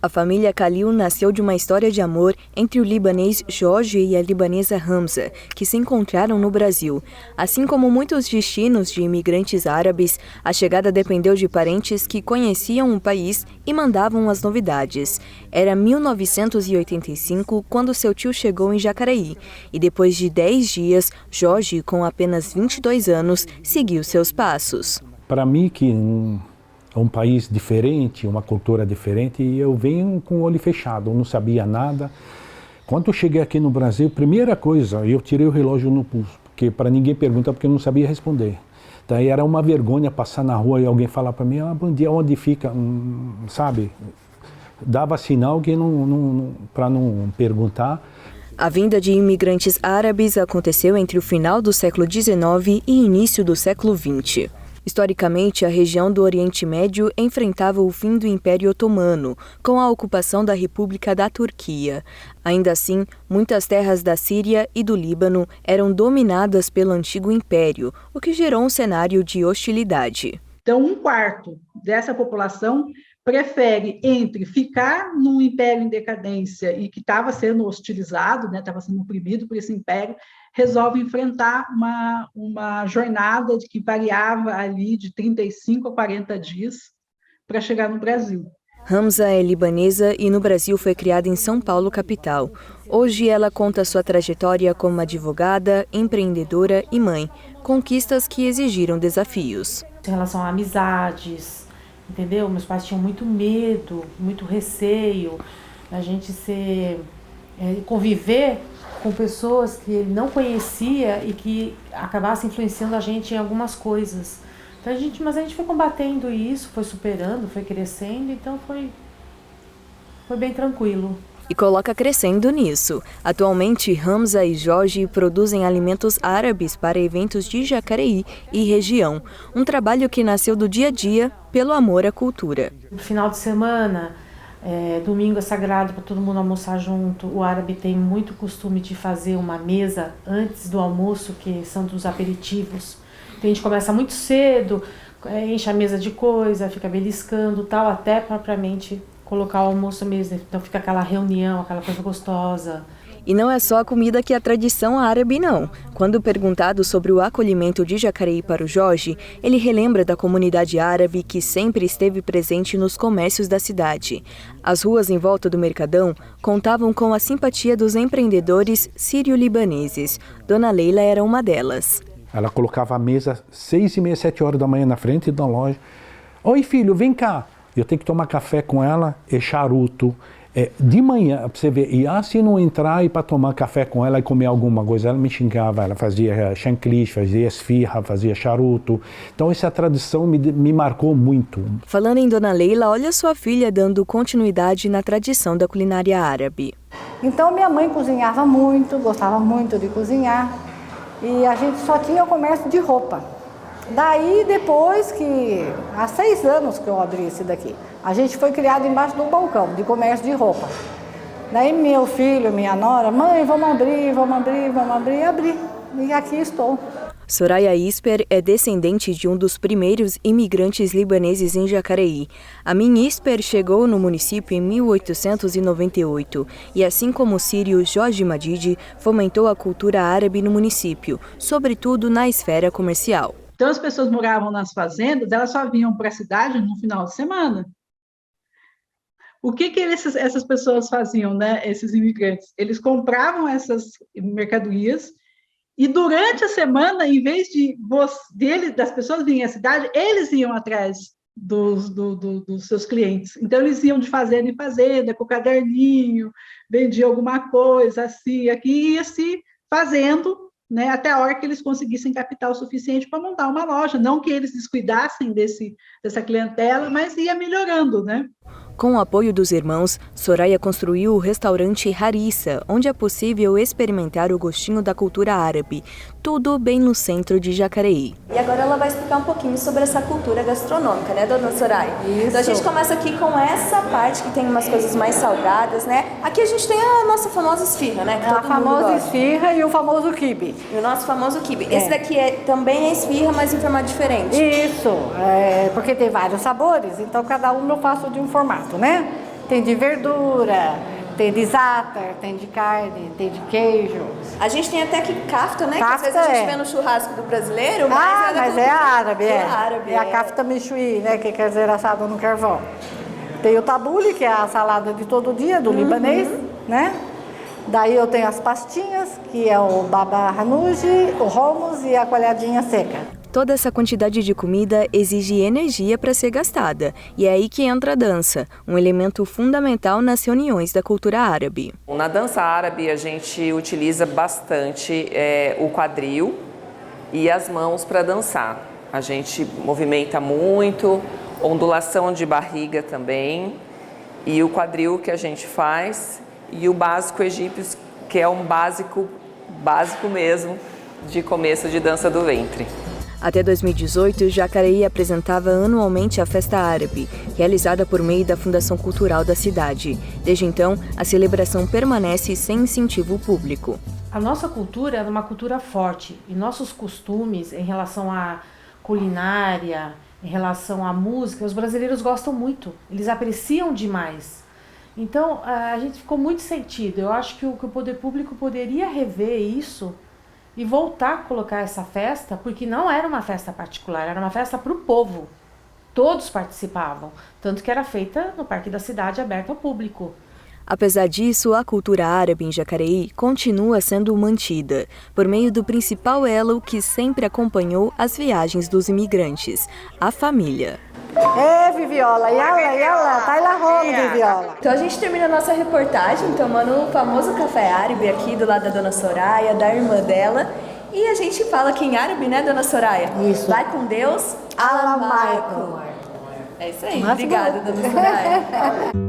A família Khalil nasceu de uma história de amor entre o libanês Jorge e a libanesa Hamza, que se encontraram no Brasil. Assim como muitos destinos de imigrantes árabes, a chegada dependeu de parentes que conheciam o país e mandavam as novidades. Era 1985 quando seu tio chegou em Jacareí, e depois de 10 dias, Jorge, com apenas 22 anos, seguiu seus passos. Para mim, que é um país diferente, uma cultura diferente, e eu venho com o olho fechado, eu não sabia nada. Quando eu cheguei aqui no Brasil, primeira coisa, eu tirei o relógio no pulso, porque para ninguém perguntar, porque eu não sabia responder. Daí era uma vergonha passar na rua e alguém falar para mim, bom dia, onde fica, sabe? Dava sinal que para não perguntar. A vinda de imigrantes árabes aconteceu entre o final do século XIX e início do século XX. Historicamente, a região do Oriente Médio enfrentava o fim do Império Otomano, com a ocupação da República da Turquia. Ainda assim, muitas terras da Síria e do Líbano eram dominadas pelo antigo império, o que gerou um cenário de hostilidade. Então, 1/4 dessa população prefere entre ficar num império em decadência e que estava sendo hostilizado, né, estava sendo oprimido por esse império, resolve enfrentar uma jornada que variava ali de 35 a 40 dias para chegar no Brasil. Hamza é libanesa e no Brasil foi criada em São Paulo, capital. Hoje ela conta sua trajetória como advogada, empreendedora e mãe, conquistas que exigiram desafios. Em relação a amizades, entendeu? Meus pais tinham muito medo, muito receio, a gente conviver com pessoas que ele não conhecia e que acabassem influenciando a gente em algumas coisas. Então mas a gente foi combatendo isso, foi superando, foi crescendo, então foi bem tranquilo. E coloca crescendo nisso. Atualmente, Hamza e Jorge produzem alimentos árabes para eventos de Jacareí e região. Um trabalho que nasceu do dia a dia pelo amor à cultura. No final de semana, domingo é sagrado para todo mundo almoçar junto. O árabe tem muito costume de fazer uma mesa antes do almoço, que são dos aperitivos. Então a gente começa muito cedo, enche a mesa de coisa, fica beliscando, tal, até propriamente colocar o almoço mesmo. Então fica aquela reunião, aquela coisa gostosa. E não é só a comida que é a tradição árabe, não. Quando perguntado sobre o acolhimento de Jacareí para o Jorge, ele relembra da comunidade árabe que sempre esteve presente nos comércios da cidade. As ruas em volta do Mercadão contavam com a simpatia dos empreendedores sírio-libaneses. Dona Leila era uma delas. Ela colocava a mesa 6h30, 7 horas da manhã na frente da loja. Oi, filho, vem cá. Eu tenho que tomar café com ela, charuto. De manhã, para você ver, e se não entrar e para tomar café com ela e comer alguma coisa, ela me xingava, ela fazia chancliche, fazia esfirra, fazia charuto. Então essa tradição me marcou muito. Falando em Dona Leila, olha sua filha dando continuidade na tradição da culinária árabe. Então minha mãe cozinhava muito, gostava muito de cozinhar, e a gente só tinha o comércio de roupa. Daí, depois que, há 6 anos que eu abri esse daqui, a gente foi criado embaixo do balcão de comércio de roupa. Daí meu filho, minha nora, mãe, vamos abrir, abri. E aqui estou. Soraya Isper é descendente de um dos primeiros imigrantes libaneses em Jacareí. Amin Isper chegou no município em 1898 e, assim como o sírio Jorge Madidi, fomentou a cultura árabe no município, sobretudo na esfera comercial. Então, as pessoas moravam nas fazendas, elas só vinham para a cidade no final de semana. O que essas pessoas faziam, né, esses imigrantes? Eles compravam essas mercadorias e, durante a semana, em vez das pessoas virem à cidade, eles iam atrás dos seus clientes. Então, eles iam de fazenda em fazenda, com o caderninho, vendiam alguma coisa, assim, aqui, ia se fazendo, né, até a hora que eles conseguissem capital suficiente para montar uma loja. Não que eles descuidassem dessa clientela, mas ia melhorando, né? Com o apoio dos irmãos, Soraya construiu o restaurante Harissa, onde é possível experimentar o gostinho da cultura árabe, tudo bem no centro de Jacareí. E agora ela vai explicar um pouquinho sobre essa cultura gastronômica, né, dona Soraya? Isso. Então a gente começa aqui com essa parte que tem umas coisas mais salgadas, né? Aqui a gente tem a nossa famosa esfirra, né? Que a famosa esfirra e o famoso quibe. E o nosso famoso quibe. Esse daqui também é esfirra, mas em formato diferente. Isso, porque tem vários sabores, então cada um eu faço de um formato, né? Tem de verdura, tem de za'atar, tem de carne, tem de queijo. A gente tem até aqui kafta, né? Kafta, que às vezes a gente vê no churrasco do brasileiro, mas mas é árabe, é a kafta mechui, né? Que quer dizer assado no carvão. Tem o tabule, que é a salada de todo dia, do libanês, né? Daí eu tenho as pastinhas, que é o baba hanouji, o hummus e a coalhadinha seca. Toda essa quantidade de comida exige energia para ser gastada, e é aí que entra a dança, um elemento fundamental nas reuniões da cultura árabe. Na dança árabe a gente utiliza bastante o quadril e as mãos para dançar. A gente movimenta muito, ondulação de barriga também, e o quadril que a gente faz, e o básico egípcio, que é um básico mesmo de começo de dança do ventre. Até 2018, Jacareí apresentava anualmente a Festa Árabe, realizada por meio da Fundação Cultural da cidade. Desde então, a celebração permanece sem incentivo público. A nossa cultura é uma cultura forte e nossos costumes em relação à culinária, em relação à música, os brasileiros gostam muito, eles apreciam demais. Então, a gente ficou muito sentido. Eu acho que o poder público poderia rever isso e voltar a colocar essa festa, porque não era uma festa particular, era uma festa para o povo. Todos participavam, tanto que era feita no Parque da Cidade, aberto ao público. Apesar disso, a cultura árabe em Jacareí continua sendo mantida, por meio do principal elo que sempre acompanhou as viagens dos imigrantes, a família. Viviola, yala, tá lá rolo, Viviola. Então a gente termina a nossa reportagem tomando o famoso café árabe aqui do lado da Dona Soraya, da irmã dela. E a gente fala aqui em árabe, né, Dona Soraya? Isso. Vai com Deus. Alaikum. É isso aí. Obrigada, Dona Soraya.